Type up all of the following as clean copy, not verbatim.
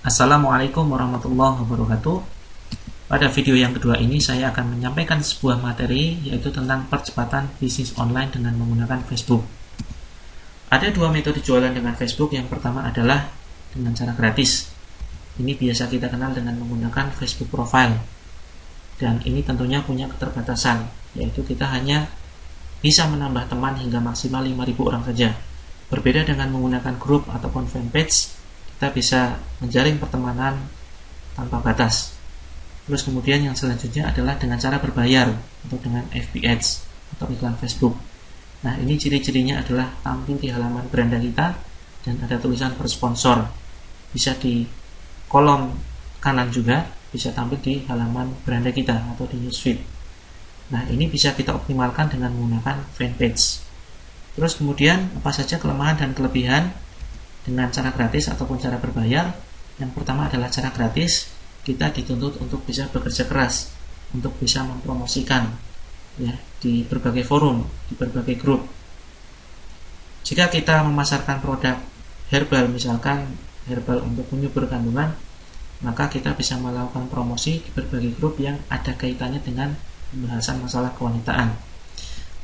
Assalamualaikum warahmatullahi wabarakatuh. Pada video yang kedua ini saya akan menyampaikan sebuah materi yaitu tentang percepatan bisnis online dengan menggunakan Facebook. Ada dua metode jualan dengan Facebook. Yang pertama adalah dengan cara gratis. Ini biasa kita kenal dengan menggunakan Facebook profile. Dan ini tentunya punya keterbatasan, yaitu kita hanya bisa menambah teman hingga maksimal 5.000 orang saja. Berbeda dengan menggunakan grup ataupun fanpage, kita bisa menjaring pertemanan tanpa batas. Terus kemudian yang selanjutnya adalah dengan cara berbayar atau dengan FB Ads atau iklan Facebook. Nah, ini ciri-cirinya adalah tampil di halaman beranda kita dan ada tulisan bersponsor. Bisa di kolom kanan juga, bisa tampil di halaman beranda kita atau di newsfeed. Nah, ini bisa kita optimalkan dengan menggunakan fanpage. Terus kemudian apa saja kelemahan dan kelebihan dengan cara gratis ataupun cara berbayar? Yang pertama adalah cara gratis, kita dituntut untuk bisa bekerja keras, untuk bisa mempromosikan ya di berbagai forum, di berbagai grup. Jika kita memasarkan produk herbal, misalkan herbal untuk menyubur kandungan, maka kita bisa melakukan promosi di berbagai grup yang ada kaitannya dengan pembahasan masalah kewanitaan.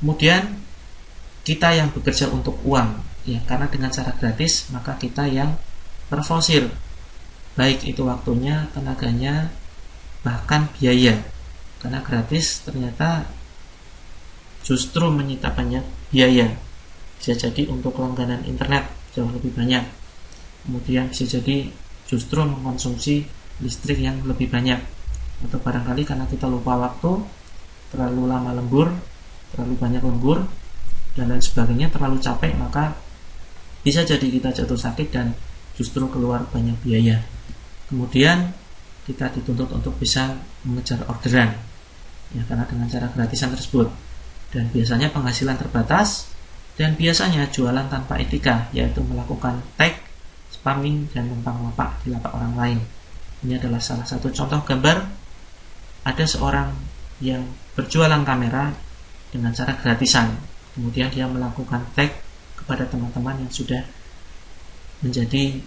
Kemudian kita yang bekerja untuk uang, ya, karena dengan cara gratis maka kita yang terforsir, baik itu waktunya, tenaganya, bahkan biaya. Karena gratis ternyata justru menyita banyak biaya. Bisa jadi untuk langganan internet jauh lebih banyak, kemudian bisa jadi justru mengkonsumsi listrik yang lebih banyak, atau barangkali karena kita lupa waktu, terlalu lama lembur, terlalu banyak lembur dan lain sebagainya, terlalu capek, maka bisa jadi kita jatuh sakit dan justru keluar banyak biaya. Kemudian kita dituntut untuk bisa mengejar orderan, ya, karena dengan cara gratisan tersebut. Dan biasanya penghasilan terbatas dan biasanya jualan tanpa etika, yaitu melakukan tag, spamming, dan numpang lapak di lapak orang lain. Ini adalah salah satu contoh gambar. Ada seorang yang berjualan kamera dengan cara gratisan, kemudian dia melakukan tag kepada teman-teman yang sudah menjadi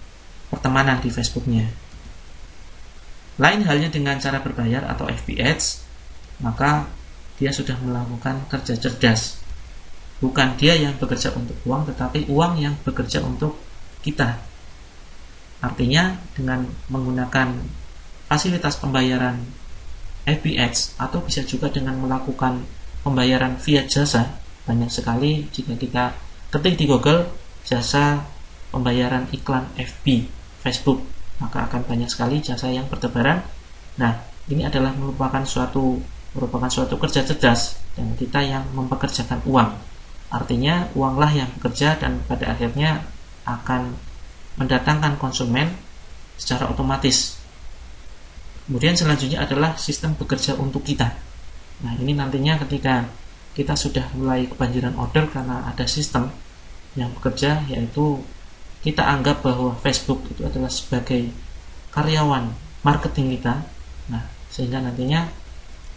pertemanan di Facebooknya. Lain halnya dengan cara berbayar atau FB Ads, maka dia sudah melakukan kerja cerdas. Bukan dia yang bekerja untuk uang, tetapi uang yang bekerja untuk kita. Artinya dengan menggunakan fasilitas pembayaran FB Ads atau bisa juga dengan melakukan pembayaran via jasa. Banyak sekali jika kita ketik di Google jasa pembayaran iklan FB Facebook, maka akan banyak sekali jasa yang bertebaran. Nah, ini adalah merupakan suatu kerja cerdas dan kita yang mempekerjakan uang. Artinya uanglah yang bekerja dan pada akhirnya akan mendatangkan konsumen secara otomatis. Kemudian selanjutnya adalah sistem bekerja untuk kita. Nah, ini nantinya ketika kita sudah mulai kebanjiran order karena ada sistem yang bekerja, yaitu kita anggap bahwa Facebook itu adalah sebagai karyawan marketing kita. Nah, sehingga nantinya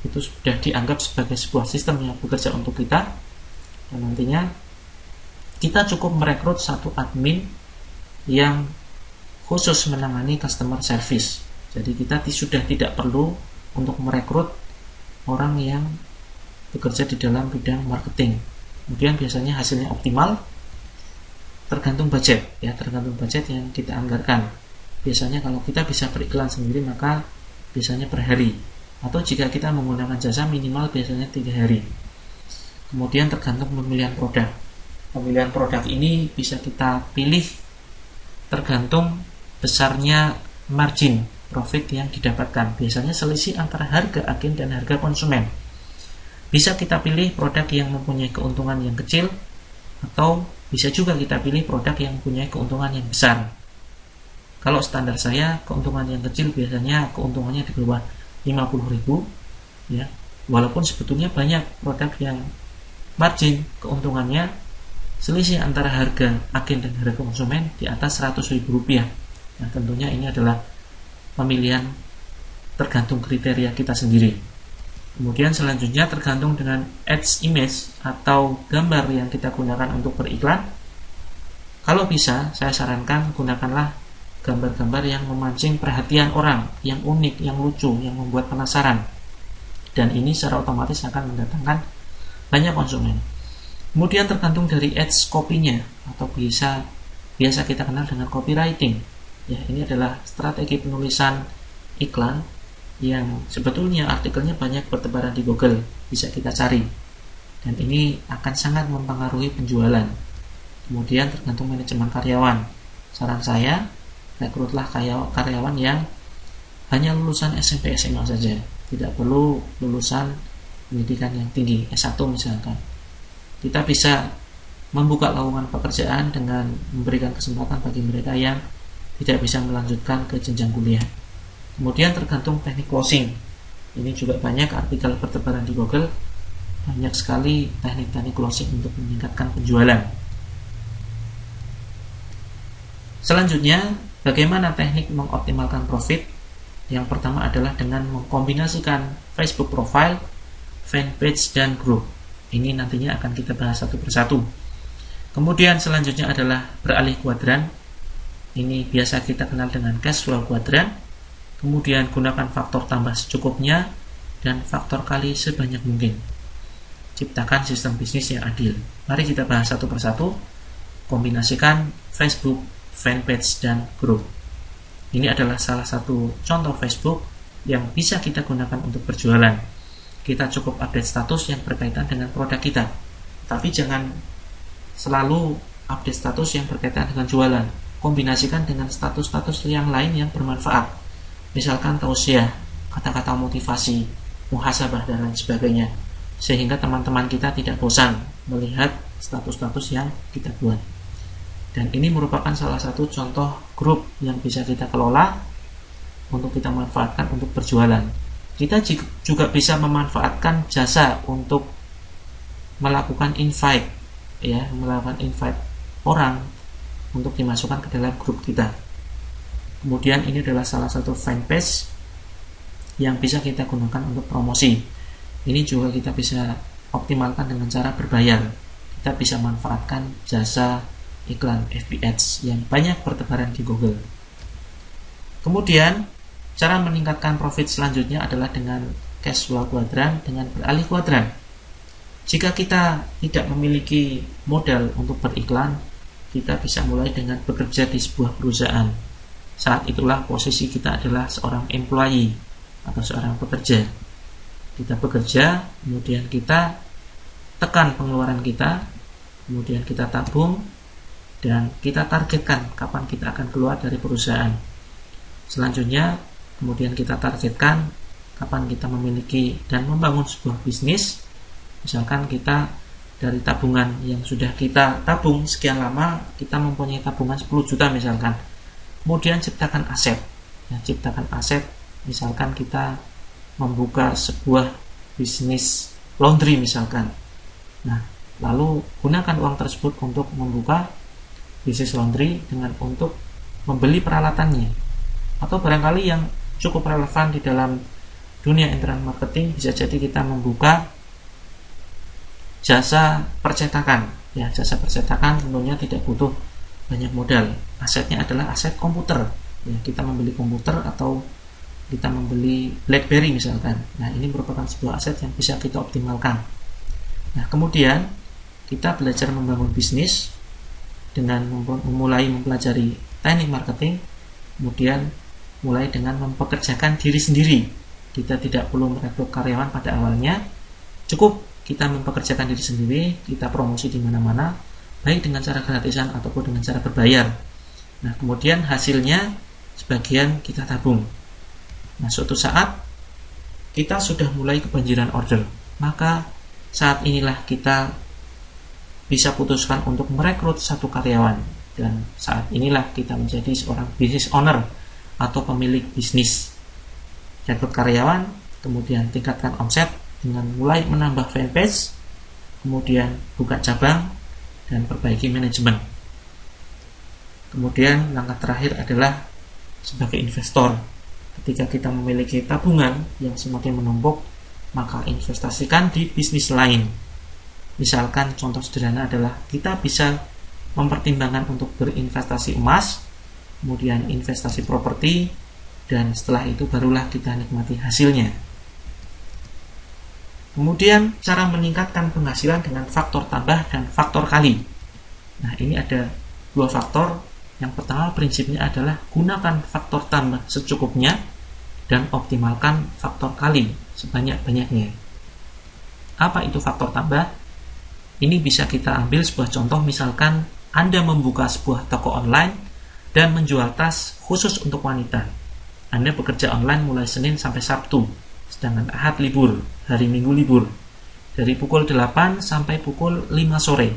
itu sudah dianggap sebagai sebuah sistem yang bekerja untuk kita, dan nantinya kita cukup merekrut satu admin yang khusus menangani customer service. Jadi kita sudah tidak perlu untuk merekrut orang yang bekerja di dalam bidang marketing. Kemudian biasanya hasilnya optimal, tergantung budget, ya, tergantung budget yang kita anggarkan. Biasanya kalau kita bisa beriklan sendiri maka biasanya per hari, atau jika kita menggunakan jasa minimal biasanya 3 hari. Kemudian tergantung pemilihan produk. Pemilihan produk ini bisa kita pilih tergantung besarnya margin profit yang didapatkan. Biasanya selisih antara harga agen dan harga konsumen. Bisa kita pilih produk yang mempunyai keuntungan yang kecil, atau bisa juga kita pilih produk yang mempunyai keuntungan yang besar. Kalau standar saya, keuntungan yang kecil biasanya keuntungannya di bawah 50.000, ya. Walaupun sebetulnya banyak produk yang margin keuntungannya selisih antara harga agen dan harga konsumen di atas Rp100.000. Nah, tentunya ini adalah pemilihan tergantung kriteria kita sendiri. Kemudian selanjutnya tergantung dengan ads image atau gambar yang kita gunakan untuk beriklan. Kalau bisa, saya sarankan gunakanlah gambar-gambar yang memancing perhatian orang, yang unik, yang lucu, yang membuat penasaran. Dan ini secara otomatis akan mendatangkan banyak konsumen. Kemudian tergantung dari ads copy-nya, atau biasa kita kenal dengan copywriting. Ya, ini adalah strategi penulisan iklan yang sebetulnya artikelnya banyak bertebaran di Google, bisa kita cari. Dan ini akan sangat mempengaruhi penjualan. Kemudian tergantung manajemen karyawan. Saran saya, rekrutlah karyawan yang hanya lulusan SMP SMA saja, tidak perlu lulusan pendidikan yang tinggi, S1 misalkan. Kita bisa membuka lowongan pekerjaan dengan memberikan kesempatan bagi mereka yang tidak bisa melanjutkan ke jenjang kuliah. Kemudian tergantung teknik closing. Ini juga banyak artikel bertebaran di Google, banyak sekali teknik-teknik closing untuk meningkatkan penjualan. Selanjutnya, bagaimana teknik mengoptimalkan profit? Yang pertama adalah dengan mengkombinasikan Facebook profile, fanpage, dan grup. Ini nantinya akan kita bahas satu persatu. Kemudian selanjutnya adalah beralih kuadran. Ini biasa kita kenal dengan cash flow kuadran. Kemudian gunakan faktor tambah secukupnya dan faktor kali sebanyak mungkin. Ciptakan sistem bisnis yang adil. Mari kita bahas satu persatu. Kombinasikan Facebook, fanpage, dan grup. Ini adalah salah satu contoh Facebook yang bisa kita gunakan untuk berjualan. Kita cukup update status yang berkaitan dengan produk kita, tapi jangan selalu update status yang berkaitan dengan jualan. Kombinasikan dengan status-status yang lain yang bermanfaat, misalkan tausiah, kata-kata motivasi, muhasabah, dan lain sebagainya, sehingga teman-teman kita tidak bosan melihat status-status yang kita buat. Dan ini merupakan salah satu contoh grup yang bisa kita kelola untuk kita manfaatkan untuk berjualan. Kita juga bisa memanfaatkan jasa untuk melakukan invite, ya, melakukan invite orang untuk dimasukkan ke dalam grup kita. Kemudian ini adalah salah satu fanpage yang bisa kita gunakan untuk promosi. Ini juga kita bisa optimalkan dengan cara berbayar. Kita bisa manfaatkan jasa iklan FB Ads yang banyak bertebaran di Google. Kemudian, cara meningkatkan profit selanjutnya adalah dengan cash flow kuadran dengan beralih kuadran. Jika kita tidak memiliki modal untuk beriklan, kita bisa mulai dengan bekerja di sebuah perusahaan. Saat itulah posisi kita adalah seorang employee atau seorang pekerja. Kita bekerja, kemudian kita tekan pengeluaran kita, kemudian kita tabung, dan kita targetkan kapan kita akan keluar dari perusahaan. Selanjutnya, kemudian kita targetkan kapan kita memiliki dan membangun sebuah bisnis. Misalkan kita dari tabungan yang sudah kita tabung sekian lama, kita mempunyai tabungan 10 juta misalkan. Kemudian ciptakan aset. Ya, ciptakan aset, misalkan kita membuka sebuah bisnis laundry misalkan. Nah, lalu gunakan uang tersebut untuk membuka bisnis laundry dengan untuk membeli peralatannya. Atau barangkali yang cukup relevan di dalam dunia internet marketing, bisa jadi kita membuka jasa percetakan. Ya, jasa percetakan tentunya tidak butuh banyak modal. Asetnya adalah aset komputer. Ya, kita membeli komputer atau kita membeli BlackBerry misalkan. Nah, ini merupakan sebuah aset yang bisa kita optimalkan. Nah, kemudian kita belajar membangun bisnis dengan memulai mempelajari teknik marketing, kemudian mulai dengan mempekerjakan diri sendiri. Kita tidak perlu merekrut karyawan pada awalnya, cukup kita mempekerjakan diri sendiri, kita promosi di mana-mana, baik dengan cara gratisan ataupun dengan cara berbayar. Nah, kemudian hasilnya sebagian kita tabung. Nah, suatu saat kita sudah mulai kebanjiran order, maka saat inilah kita bisa putuskan untuk merekrut satu karyawan, dan saat inilah kita menjadi seorang business owner atau pemilik bisnis. Rekrut karyawan, kemudian tingkatkan omset dengan mulai menambah fanpage, kemudian buka cabang, dan perbaiki manajemen. Kemudian langkah terakhir adalah sebagai investor. Ketika kita memiliki tabungan yang semakin menumpuk, maka investasikan di bisnis lain. Misalkan contoh sederhana adalah kita bisa mempertimbangkan untuk berinvestasi emas, kemudian investasi properti, dan setelah itu barulah kita nikmati hasilnya. Kemudian cara meningkatkan penghasilan dengan faktor tambah dan faktor kali. Nah, ini ada dua faktor. Yang pertama prinsipnya adalah gunakan faktor tambah secukupnya dan optimalkan faktor kali sebanyak-banyaknya. Apa itu faktor tambah? Ini bisa kita ambil sebuah contoh, misalkan Anda membuka sebuah toko online dan menjual tas khusus untuk wanita. Anda bekerja online mulai Senin sampai Sabtu, sedangkan Ahad libur, hari Minggu libur, dari pukul 8 sampai pukul 5 sore.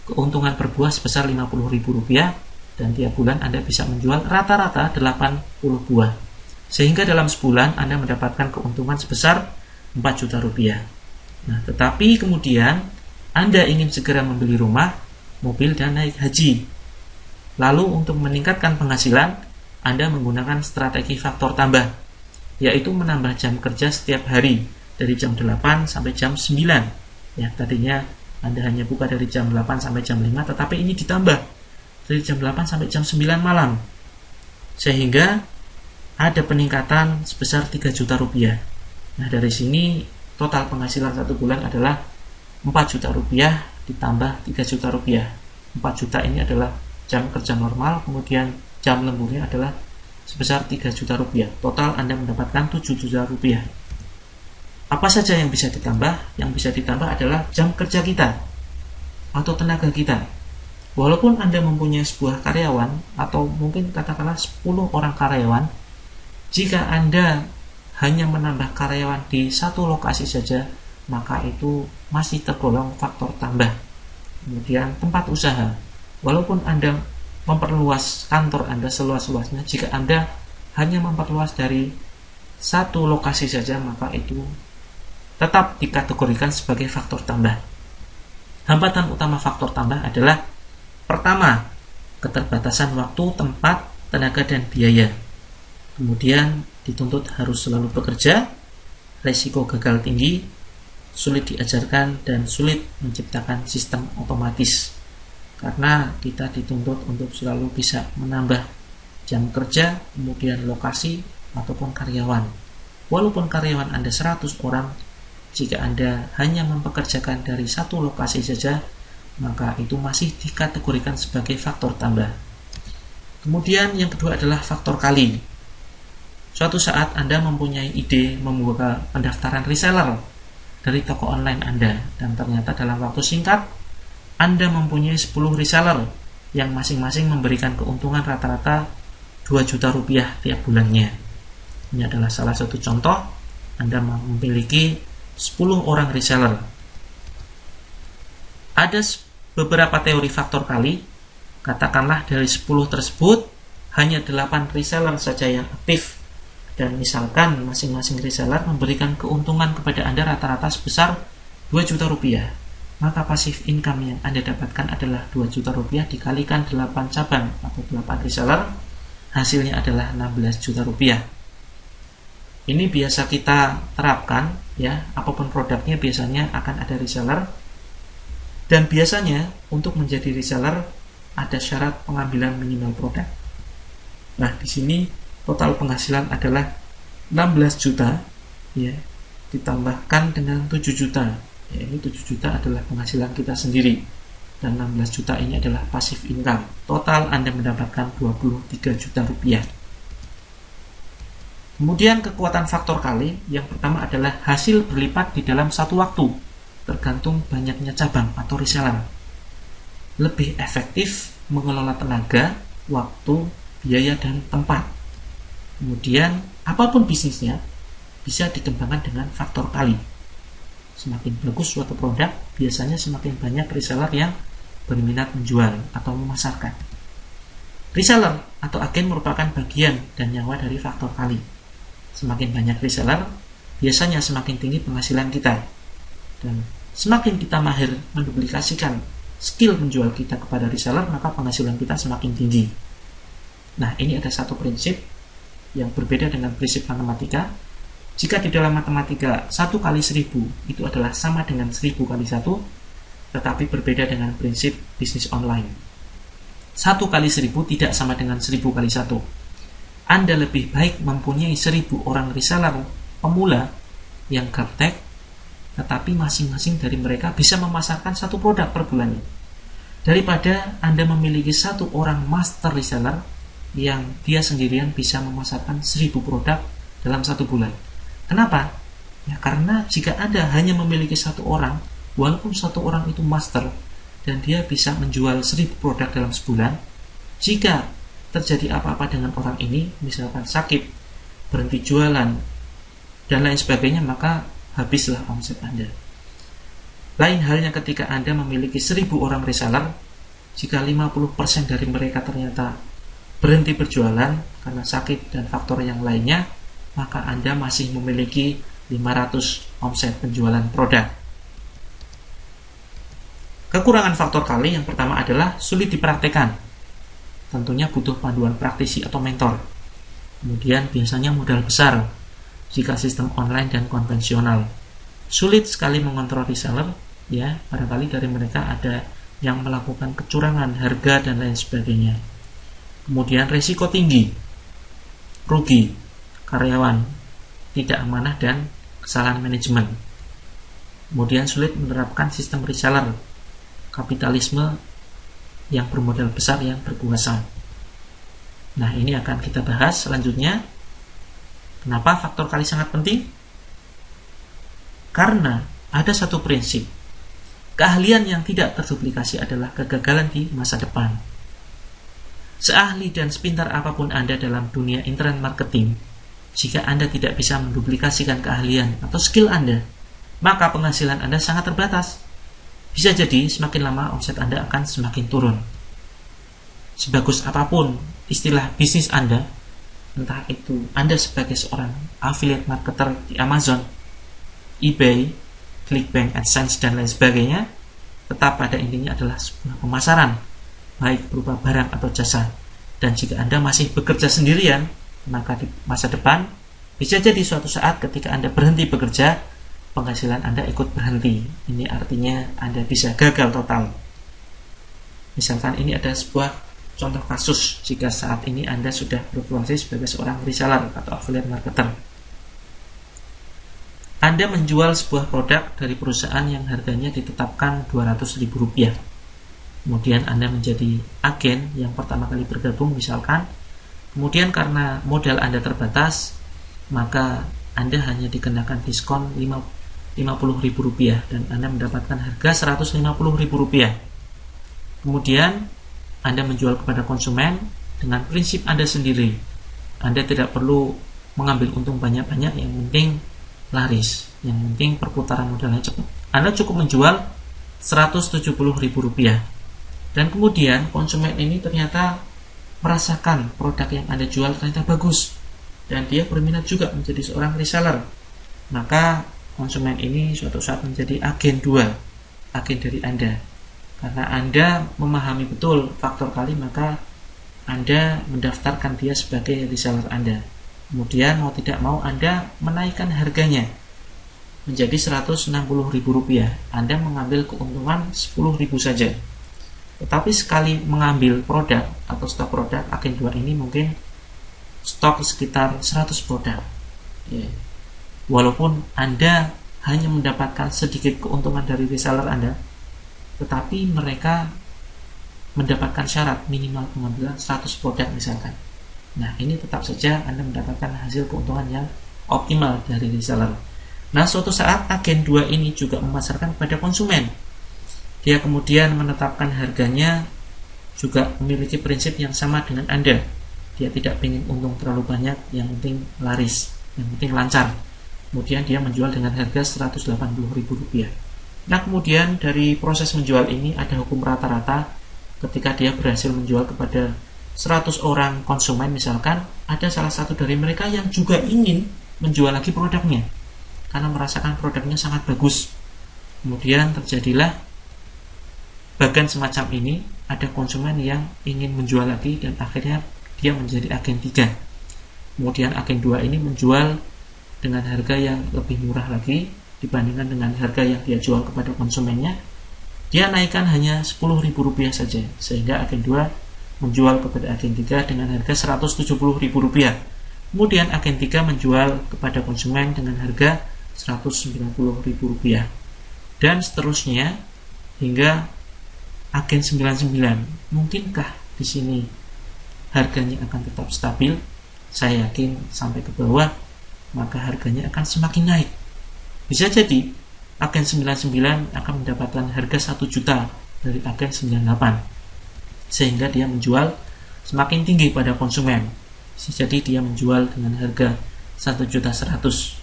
Keuntungan per buah sebesar Rp50.000 dan tiap bulan Anda bisa menjual rata-rata 80 buah. Sehingga dalam sebulan Anda mendapatkan keuntungan sebesar Rp4 juta. Nah, tetapi kemudian Anda ingin segera membeli rumah, mobil, dan naik haji. Lalu untuk meningkatkan penghasilan, Anda menggunakan strategi faktor tambah, yaitu menambah jam kerja setiap hari dari jam 8 sampai jam 9. Ya, tadinya Anda hanya buka dari jam 8 sampai jam 5, tetapi ini ditambah dari jam 8 sampai jam 9 malam. Sehingga ada peningkatan sebesar Rp3 juta. Nah, dari sini total penghasilan satu bulan adalah Rp4 juta ditambah Rp3 juta. 4 juta ini adalah jam kerja normal, kemudian jam lemburnya adalah sebesar Rp3 juta. Total Anda mendapatkan Rp7 juta. Apa saja yang bisa ditambah? Yang bisa ditambah adalah jam kerja kita atau tenaga kita. Walaupun Anda mempunyai sebuah karyawan atau mungkin katakanlah 10 orang karyawan, jika Anda hanya menambah karyawan di satu lokasi saja, maka itu masih tergolong faktor tambah. Kemudian tempat usaha, walaupun Anda memperluas kantor Anda seluas-luasnya, jika Anda hanya memperluas dari satu lokasi saja, maka itu tetap dikategorikan sebagai faktor tambah. Hambatan utama faktor tambah adalah pertama, keterbatasan waktu, tempat, tenaga, dan biaya. Kemudian dituntut harus selalu bekerja, risiko gagal tinggi, sulit diajarkan, dan sulit menciptakan sistem otomatis. Karena kita dituntut untuk selalu bisa menambah jam kerja, kemudian lokasi, ataupun karyawan. Walaupun karyawan Anda 100 orang, jika Anda hanya mempekerjakan dari satu lokasi saja, maka itu masih dikategorikan sebagai faktor tambah. Kemudian yang kedua adalah faktor kali. Suatu saat Anda mempunyai ide membuka pendaftaran reseller dari toko online Anda, dan ternyata dalam waktu singkat Anda mempunyai 10 reseller yang masing-masing memberikan keuntungan rata-rata Rp2 juta tiap bulannya. Ini adalah salah satu contoh. Anda memiliki 10 orang reseller. Ada beberapa teori faktor kali. Katakanlah dari 10 tersebut hanya 8 reseller saja yang aktif, dan misalkan masing-masing reseller memberikan keuntungan kepada Anda rata-rata sebesar Rp2 juta, maka passive income yang Anda dapatkan adalah Rp2 juta dikalikan 8 cabang atau 8 reseller, hasilnya adalah Rp16 juta. Ini biasa kita terapkan, ya, apapun produknya biasanya akan ada reseller, dan biasanya untuk menjadi reseller ada syarat pengambilan minimal produk. Nah, di sini total penghasilan adalah 16 juta, ya, ditambahkan dengan 7 juta. Ya, ini 7 juta adalah penghasilan kita sendiri, dan 16 juta ini adalah passive income. Total Anda mendapatkan Rp23 juta. Kemudian kekuatan faktor kali yang pertama adalah hasil berlipat di dalam satu waktu, tergantung banyaknya cabang atau reseller. Lebih efektif mengelola tenaga, waktu, biaya, dan tempat. Kemudian apapun bisnisnya bisa dikembangkan dengan faktor kali. Semakin bagus suatu produk, biasanya semakin banyak reseller yang berminat menjual atau memasarkan. Reseller atau agen merupakan bagian dan nyawa dari faktor kali. Semakin banyak reseller, biasanya semakin tinggi penghasilan kita. Dan semakin kita mahir menduplikasikan skill menjual kita kepada reseller, maka penghasilan kita semakin tinggi. Nah, ini ada satu prinsip yang berbeda dengan prinsip matematika. Jika di dalam matematika 1 kali 1000 itu adalah sama dengan 1000 kali 1, tetapi berbeda dengan prinsip bisnis online. 1 kali 1000 tidak sama dengan 1000 kali 1. Anda lebih baik mempunyai 1000 orang reseller pemula yang gaptek, tetapi masing-masing dari mereka bisa memasarkan 1 produk per bulannya, daripada Anda memiliki 1 orang master reseller yang dia sendirian bisa memasarkan 1000 produk dalam 1 bulan. Kenapa? Ya karena jika Anda hanya memiliki 1 orang, walaupun 1 orang itu master dan dia bisa menjual 1000 produk dalam sebulan, jika terjadi apa-apa dengan orang ini, misalkan sakit, berhenti jualan, dan lain sebagainya, maka habislah omset Anda. Lain halnya ketika Anda memiliki 1000 orang reseller, jika 50% dari mereka ternyata berhenti berjualan karena sakit dan faktor yang lainnya, maka Anda masih memiliki 500 omset penjualan produk. Kekurangan faktor kali yang pertama adalah sulit dipraktekkan. Tentunya butuh panduan praktisi atau mentor. Kemudian biasanya modal besar jika sistem online dan konvensional. Sulit sekali mengontrol reseller, ya, barangkali dari mereka ada yang melakukan kecurangan harga dan lain sebagainya. Kemudian risiko tinggi, rugi, karyawan, tidak amanah dan kesalahan manajemen. Kemudian sulit menerapkan sistem reseller, kapitalisme yang bermodal besar yang berkuasa. Nah, ini akan kita bahas selanjutnya. Kenapa faktor kali sangat penting? Karena ada satu prinsip. Keahlian yang tidak terduplikasi adalah kegagalan di masa depan. Seahli dan sepintar apapun Anda dalam dunia internet marketing, jika Anda tidak bisa menduplikasikan keahlian atau skill Anda, maka penghasilan Anda sangat terbatas. Bisa jadi semakin lama omset Anda akan semakin turun. Sebagus apapun istilah bisnis Anda, entah itu Anda sebagai seorang affiliate marketer di Amazon, eBay, Clickbank, AdSense, dan lain sebagainya, tetap pada intinya adalah sebuah pemasaran, baik berupa barang atau jasa. Dan jika Anda masih bekerja sendirian, maka di masa depan bisa jadi suatu saat ketika Anda berhenti bekerja, penghasilan Anda ikut berhenti. Ini artinya Anda bisa gagal total. Misalkan ini ada sebuah contoh kasus jika saat ini Anda sudah berprofesi sebagai seorang reseller atau affiliate marketer. Anda menjual sebuah produk dari perusahaan yang harganya ditetapkan Rp200.000. Kemudian Anda menjadi agen yang pertama kali bergabung misalkan. Kemudian karena modal Anda terbatas, maka Anda hanya dikenakan diskon Rp50.000 dan Anda mendapatkan harga Rp150.000. Kemudian Anda menjual kepada konsumen dengan prinsip Anda sendiri. Anda tidak perlu mengambil untung banyak-banyak, yang penting laris, yang penting perputaran modalnya cepat. Anda cukup menjual Rp170.000 dan kemudian konsumen ini ternyata merasakan produk yang Anda jual ternyata bagus dan dia berminat juga menjadi seorang reseller. Maka konsumen ini suatu saat menjadi agen 2, agen dari Anda. Karena Anda memahami betul faktor kali, maka Anda mendaftarkan dia sebagai reseller Anda. Kemudian mau tidak mau Anda menaikkan harganya menjadi Rp160.000. Anda mengambil keuntungan Rp10.000 saja. Tetapi sekali mengambil produk atau stok produk, agen 2 ini mungkin stok sekitar 100 produk. Walaupun Anda hanya mendapatkan sedikit keuntungan dari reseller Anda, tetapi mereka mendapatkan syarat minimal pengambilan 100 produk misalkan. Nah, ini tetap saja Anda mendapatkan hasil keuntungan yang optimal dari reseller. Nah, suatu saat agen 2 ini juga memasarkan kepada konsumen. Dia kemudian menetapkan harganya juga memiliki prinsip yang sama dengan Anda. Dia tidak ingin untung terlalu banyak, yang penting laris, yang penting lancar. Kemudian dia menjual dengan harga Rp180.000. Nah, kemudian dari proses menjual ini ada hukum rata-rata. Ketika dia berhasil menjual kepada 100 orang konsumen misalkan, ada salah satu dari mereka yang juga ingin menjual lagi produknya karena merasakan produknya sangat bagus. Kemudian terjadilah bagian semacam ini, ada konsumen yang ingin menjual lagi dan akhirnya dia menjadi agen 3. Kemudian agen 2 ini menjual dengan harga yang lebih murah lagi dibandingkan dengan harga yang dia jual kepada konsumennya. Dia naikkan hanya Rp10.000 saja, sehingga agen 2 menjual kepada agen 3 dengan harga Rp170.000. Kemudian agen 3 menjual kepada konsumen dengan harga Rp190.000. Dan seterusnya hingga agen 99. Mungkinkah di sini harganya akan tetap stabil? Saya yakin sampai ke bawah, maka harganya akan semakin naik. Bisa jadi agen 99 akan mendapatkan harga 1 juta dari agen 98, sehingga dia menjual semakin tinggi pada konsumen. Bisa jadi dia menjual dengan harga 1.100.000.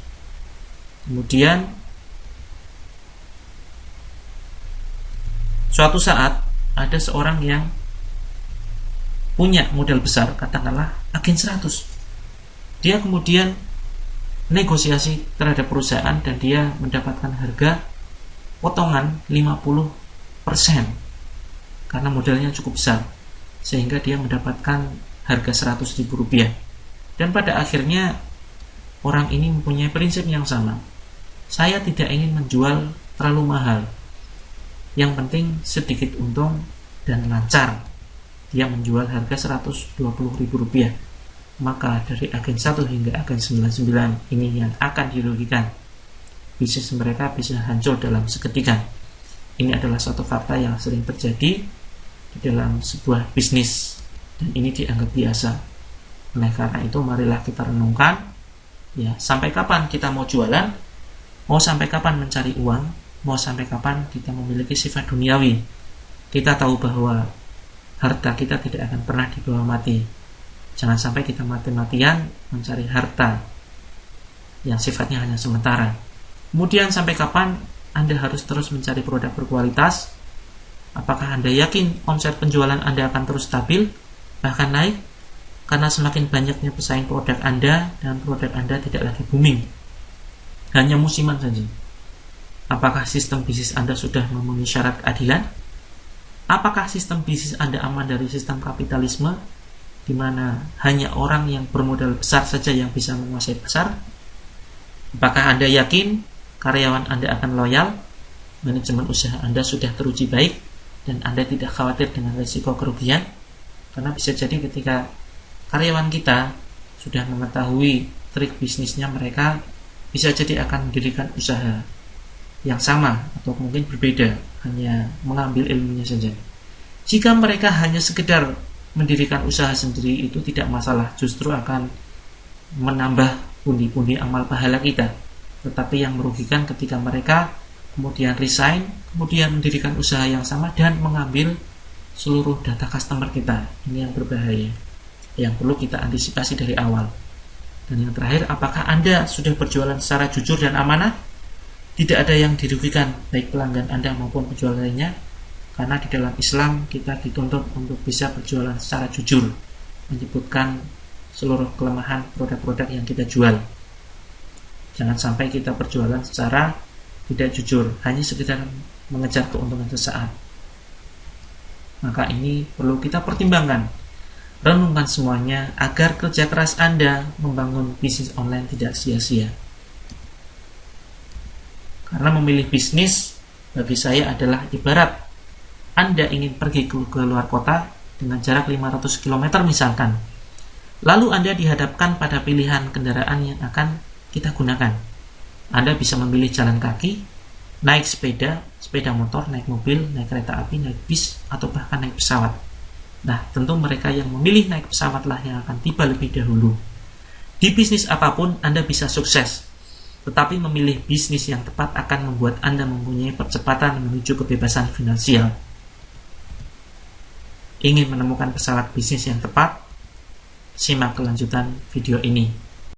Kemudian suatu saat ada seorang yang punya modal besar, katakanlah agen 100. Dia kemudian negosiasi terhadap perusahaan dan dia mendapatkan harga potongan 50% karena modalnya cukup besar, sehingga dia mendapatkan harga Rp100.000. Dan pada akhirnya orang ini mempunyai prinsip yang sama. Saya tidak ingin menjual terlalu mahal, yang penting sedikit untung dan lancar. Dia menjual harga Rp120.000. Maka dari agen 1 hingga agen 99 ini yang akan dirugikan. Bisnis mereka bisa hancur dalam seketika. Ini adalah suatu fakta yang sering terjadi di dalam sebuah bisnis, dan ini dianggap biasa. Oleh karena itu marilah kita renungkan, ya, sampai kapan kita mau jualan, mau sampai kapan mencari uang, mau sampai kapan kita memiliki sifat duniawi. Kita tahu bahwa harta kita tidak akan pernah dibawa mati. Jangan sampai kita mati-matian mencari harta yang sifatnya hanya sementara. Kemudian sampai kapan Anda harus terus mencari produk berkualitas? Apakah Anda yakin omset penjualan Anda akan terus stabil, bahkan naik? Karena semakin banyaknya pesaing produk Anda dan produk Anda tidak lagi booming, hanya musiman saja. Apakah sistem bisnis Anda sudah memenuhi syarat keadilan? Apakah sistem bisnis Anda aman dari sistem kapitalisme, di mana hanya orang yang bermodal besar saja yang bisa menguasai pasar? Apakah Anda yakin karyawan Anda akan loyal? Manajemen usaha Anda sudah teruji baik dan Anda tidak khawatir dengan risiko kerugian? Karena bisa jadi ketika karyawan kita sudah mengetahui trik bisnisnya, mereka bisa jadi akan mendirikan usaha yang sama atau mungkin berbeda, hanya mengambil ilmunya saja. Jika mereka hanya sekedar mendirikan usaha sendiri, itu tidak masalah, justru akan menambah pundi-pundi amal pahala kita. Tetapi yang merugikan ketika mereka kemudian resign, kemudian mendirikan usaha yang sama dan mengambil seluruh data customer kita. Ini yang berbahaya, yang perlu kita antisipasi dari awal. Dan yang terakhir, apakah Anda sudah berjualan secara jujur dan amanah? Tidak ada yang dirugikan, baik pelanggan Anda maupun penjual lainnya, karena di dalam Islam kita dituntut untuk bisa berjualan secara jujur, menyebutkan seluruh kelemahan produk-produk yang kita jual. Jangan sampai kita berjualan secara tidak jujur, hanya sekedar mengejar keuntungan sesaat. Maka ini perlu kita pertimbangkan. Renungkan semuanya agar kerja keras Anda membangun bisnis online tidak sia-sia. Karena memilih bisnis bagi saya adalah ibarat Anda ingin pergi ke luar kota dengan jarak 500 km misalkan. Lalu Anda dihadapkan pada pilihan kendaraan yang akan kita gunakan. Anda bisa memilih jalan kaki, naik sepeda motor, naik mobil, naik kereta api, naik bis, atau bahkan naik pesawat. Nah, tentu mereka yang memilih naik pesawatlah yang akan tiba lebih dahulu. Di bisnis apapun Anda bisa sukses, tetapi memilih bisnis yang tepat akan membuat Anda mempunyai percepatan menuju kebebasan finansial. Ingin menemukan pesawat bisnis yang tepat? Simak kelanjutan video ini.